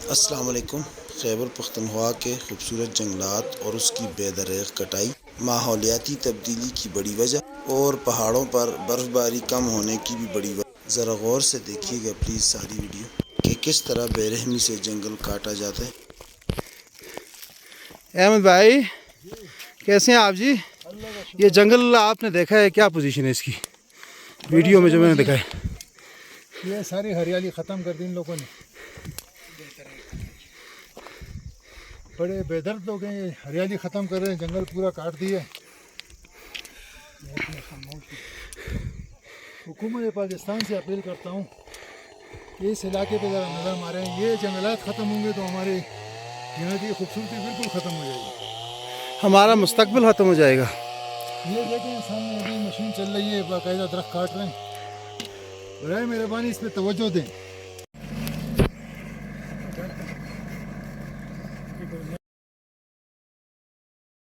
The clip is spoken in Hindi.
अस्सलाम वालेकुम। खैबर पख्तनख्वा के खूबसूरत जंगलात और उसकी बेदरग कटाई, माहौलियाती तब्दीली की बड़ी वजह और पहाड़ों पर बर्फ़बारी कम होने की भी बड़ी वजह। ज़रा गौर से देखिएगा प्लीज़ सारी वीडियो कि किस तरह बेरहमी से जंगल काटा जाता है। अहमद भाई कैसे हैं आप जी? ये जंगल आपने देखा है, क्या पोजीशन है इसकी? वीडियो में जो मैंने देखा है, ये सारी हरियाली ख़त्म कर दी इन लोगों ने। बड़े बेदर्द लोग हैं, ये हरियाली ख़त्म कर रहे हैं, जंगल पूरा काट दिया। हुकूमत पाकिस्तान से अपील करता हूँ कि इस इलाके पे ज़रा नज़र मारें। ये जंगलात ख़त्म होंगे तो हमारे यहाँ की खूबसूरती बिल्कुल ख़त्म हो जाएगी, हमारा मुस्तकबिल ख़त्म हो जाएगा। ये देखें सामने अभी मशीन चल रही है, बाकायदा दरख्त काट रहे हैं। बराए मेहरबानी इस पर तवज्जो दें।